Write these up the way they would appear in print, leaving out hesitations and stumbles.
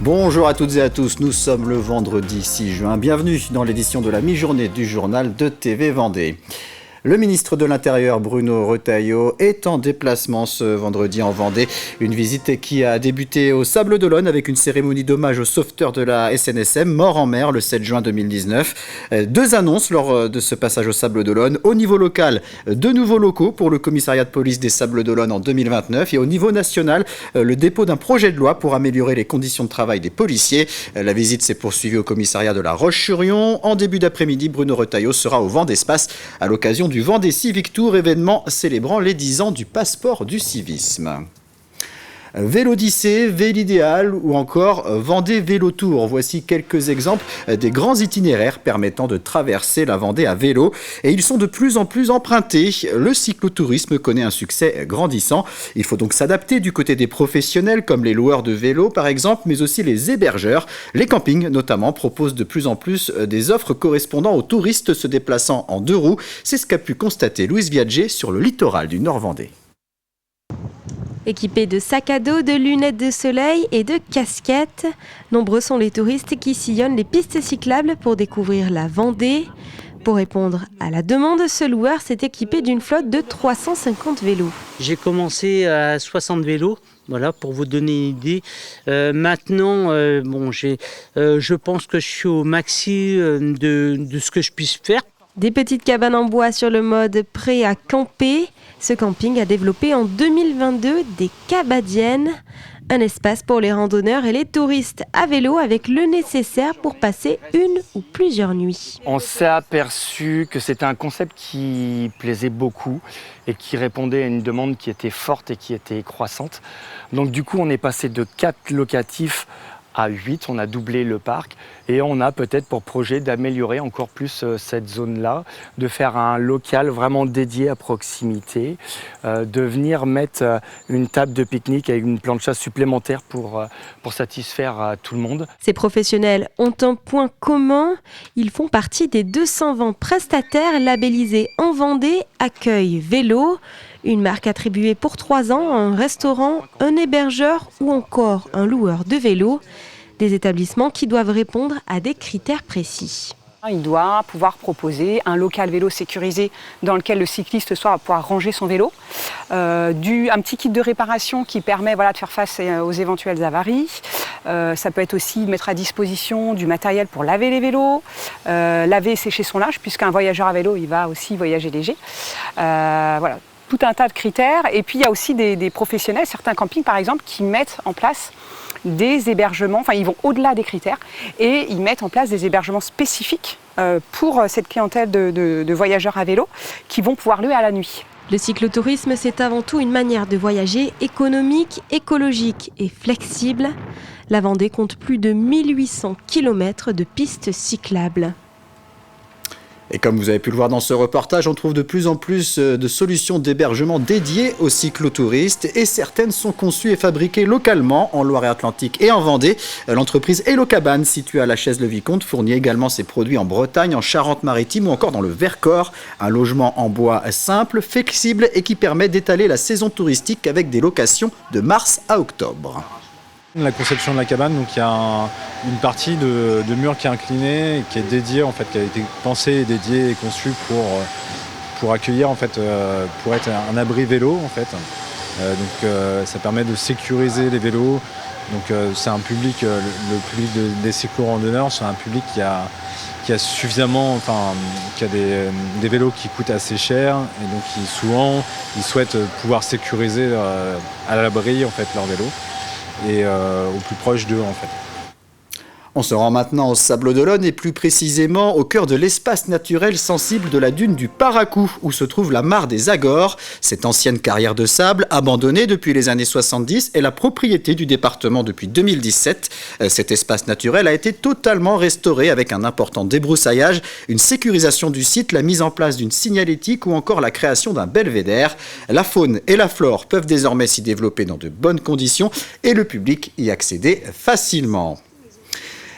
Bonjour à toutes et à tous, nous sommes le vendredi 6 juin. Bienvenue dans l'édition de la mi-journée du journal de TV Vendée. Le ministre de l'Intérieur, Bruno Retailleau, est en déplacement ce vendredi en Vendée. Une visite qui a débuté au Sables-d'Olonne avec une cérémonie d'hommage aux sauveteurs de la SNSM, morts en mer le 7 juin 2019. Deux annonces lors de ce passage au Sables-d'Olonne. Au niveau local, de nouveaux locaux pour le commissariat de police des Sables-d'Olonne en 2029. Et au niveau national, le dépôt d'un projet de loi pour améliorer les conditions de travail des policiers. La visite s'est poursuivie au commissariat de la Roche-sur-Yon. En début d'après-midi, Bruno Retailleau sera au Vendespace à l'occasion du Vendée Civic Tour, événement célébrant les 10 ans du passeport du civisme. Vélodyssée, Vélidéal ou encore Vendée Vélo Tour. Voici quelques exemples des grands itinéraires permettant de traverser la Vendée à vélo. Et ils sont de plus en plus empruntés. Le cyclotourisme connaît un succès grandissant. Il faut donc s'adapter du côté des professionnels comme les loueurs de vélos par exemple, mais aussi les hébergeurs. Les campings notamment proposent de plus en plus des offres correspondant aux touristes se déplaçant en deux roues. C'est ce qu'a pu constater Louise Viager sur le littoral du Nord-Vendée. Équipés de sacs à dos, de lunettes de soleil et de casquettes, nombreux sont les touristes qui sillonnent les pistes cyclables pour découvrir la Vendée. Pour répondre à la demande, ce loueur s'est équipé d'une flotte de 350 vélos. J'ai commencé à 60 vélos, voilà, pour vous donner une idée. Maintenant, je pense que je suis au maxi de ce que je puisse faire. Des petites cabanes en bois sur le mode prêt à camper. Ce camping a développé en 2022 des cabadiennes, un espace pour les randonneurs et les touristes à vélo avec le nécessaire pour passer une ou plusieurs nuits. On s'est aperçu que c'était un concept qui plaisait beaucoup et qui répondait à une demande qui était forte et qui était croissante. Donc du coup, on est passé de 4 locatifs à 8, on a doublé le parc et on a peut-être pour projet d'améliorer encore plus cette zone-là, de faire un local vraiment dédié à proximité, de venir mettre une table de pique-nique avec une plancha supplémentaire pour satisfaire tout le monde. Ces professionnels ont un point commun, ils font partie des 220 prestataires labellisés en Vendée Accueil Vélo. Une marque attribuée pour 3 ans à un restaurant, un hébergeur ou encore un loueur de vélo. Des établissements qui doivent répondre à des critères précis. Il doit pouvoir proposer un local vélo sécurisé dans lequel le cycliste va pouvoir ranger son vélo, un petit kit de réparation qui permet de faire face aux éventuelles avaries. Ça peut être aussi mettre à disposition du matériel pour laver les vélos, laver et sécher son linge, puisqu'un voyageur à vélo, il va aussi voyager léger. Voilà. Tout un tas de critères. Et puis il y a aussi des professionnels, certains campings par exemple, qui mettent en place des hébergements, enfin ils vont au-delà des critères et ils mettent en place des hébergements spécifiques pour cette clientèle de voyageurs à vélo qui vont pouvoir louer à la nuit. Le cyclotourisme, c'est avant tout une manière de voyager économique, écologique et flexible. La Vendée compte plus de 1800 km de pistes cyclables. Et comme vous avez pu le voir dans ce reportage, on trouve de plus en plus de solutions d'hébergement dédiées aux cyclotouristes et certaines sont conçues et fabriquées localement en Loire-Atlantique et en Vendée. L'entreprise Hello Cabane, située à la Chaise-le-Vicomte, fournit également ses produits en Bretagne, en Charente-Maritime ou encore dans le Vercors. Un logement en bois simple, flexible et qui permet d'étaler la saison touristique avec des locations de mars à octobre. La conception de la cabane, donc il y a une partie de mur qui est inclinée et qui est dédiée, en fait, qui a été pensée et dédiée et conçue pour accueillir, en fait, pour être un abri vélo, en fait. Ça permet de sécuriser les vélos. Donc c'est un public, le public des cyclo-randonneurs, c'est un public qui a suffisamment, qui a des vélos qui coûtent assez cher et donc souvent ils souhaitent pouvoir sécuriser à l'abri, en fait, leur vélo. Et au plus proche d'eux, en fait. On se rend maintenant au Sables-d'Olonne et plus précisément au cœur de l'espace naturel sensible de la dune du Paracou où se trouve la mare des Agores. Cette ancienne carrière de sable, abandonnée depuis les années 70, est la propriété du département depuis 2017. Cet espace naturel a été totalement restauré avec un important débroussaillage, une sécurisation du site, la mise en place d'une signalétique ou encore la création d'un belvédère. La faune et la flore peuvent désormais s'y développer dans de bonnes conditions et le public y accéder facilement.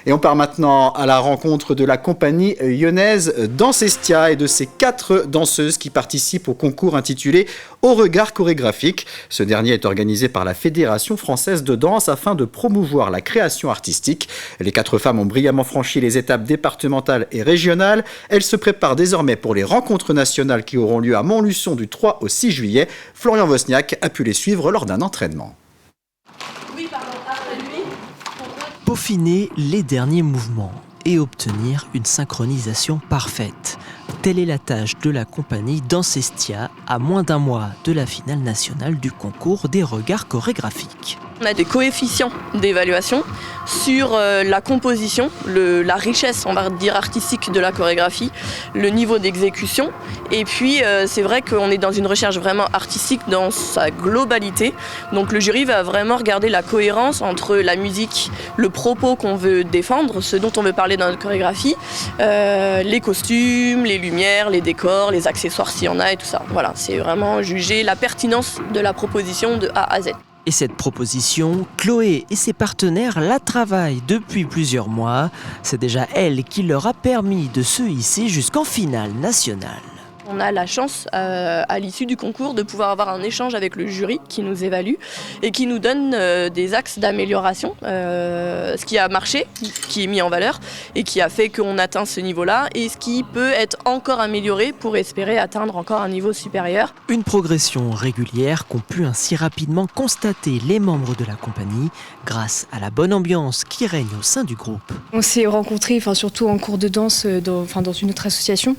Et on part maintenant à la rencontre de la compagnie lyonnaise Dansestia et de ses 4 danseuses qui participent au concours intitulé Au regard chorégraphique. Ce dernier est organisé par la Fédération française de danse afin de promouvoir la création artistique. Les 4 femmes ont brillamment franchi les étapes départementales et régionales. Elles se préparent désormais pour les rencontres nationales qui auront lieu à Montluçon du 3 au 6 juillet. Florian Wozniak a pu les suivre lors d'un entraînement. Peaufiner les derniers mouvements et obtenir une synchronisation parfaite. Telle est la tâche de la compagnie Dansestia à moins d'un mois de la finale nationale du concours des regards chorégraphiques. On a des coefficients d'évaluation sur la composition, la richesse, on va dire, artistique de la chorégraphie, le niveau d'exécution. Et puis, c'est vrai qu'on est dans une recherche vraiment artistique dans sa globalité. Donc le jury va vraiment regarder la cohérence entre la musique, le propos qu'on veut défendre, ce dont on veut parler dans notre chorégraphie, les costumes, les lumières, les décors, les accessoires s'il y en a et tout ça. Voilà, c'est vraiment juger la pertinence de la proposition de A à Z. Et cette proposition, Chloé et ses partenaires la travaillent depuis plusieurs mois. C'est déjà elle qui leur a permis de se hisser jusqu'en finale nationale. On a la chance, à l'issue du concours, de pouvoir avoir un échange avec le jury qui nous évalue et qui nous donne des axes d'amélioration, ce qui a marché, qui est mis en valeur et qui a fait qu'on atteint ce niveau-là et ce qui peut être encore amélioré pour espérer atteindre encore un niveau supérieur. Une progression régulière qu'ont pu ainsi rapidement constater les membres de la compagnie grâce à la bonne ambiance qui règne au sein du groupe. On s'est rencontrés surtout en cours de danse dans une autre association.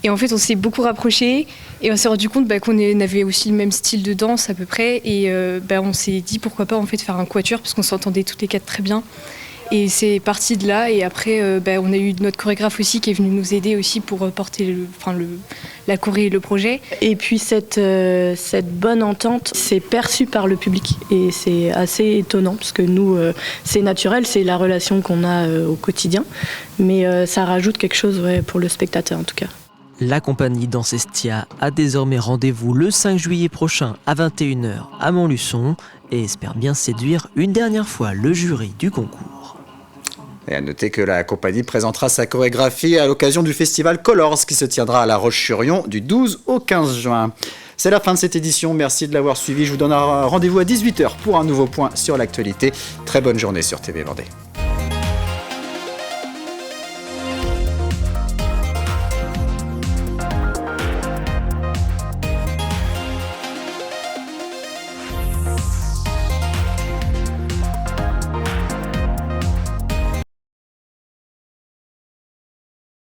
Et en fait, on s'est beaucoup rapprochés et on s'est rendu compte qu'on avait aussi le même style de danse à peu près. Et on s'est dit pourquoi pas en fait faire un quatuor parce qu'on s'entendait toutes les 4 très bien. Et c'est parti de là. Et après, on a eu notre chorégraphe aussi qui est venu nous aider aussi pour porter la choré et le projet. Et puis cette bonne entente, c'est perçu par le public et c'est assez étonnant parce que nous, c'est naturel, c'est la relation qu'on a au quotidien. Mais ça rajoute quelque chose pour le spectateur en tout cas. La compagnie Dansestia a désormais rendez-vous le 5 juillet prochain à 21h à Montluçon et espère bien séduire une dernière fois le jury du concours. Et à noter que la compagnie présentera sa chorégraphie à l'occasion du festival Colors qui se tiendra à La Roche-sur-Yon du 12 au 15 juin. C'est la fin de cette édition, merci de l'avoir suivi. Je vous donne rendez-vous à 18h pour un nouveau point sur l'actualité. Très bonne journée sur TV Vendée.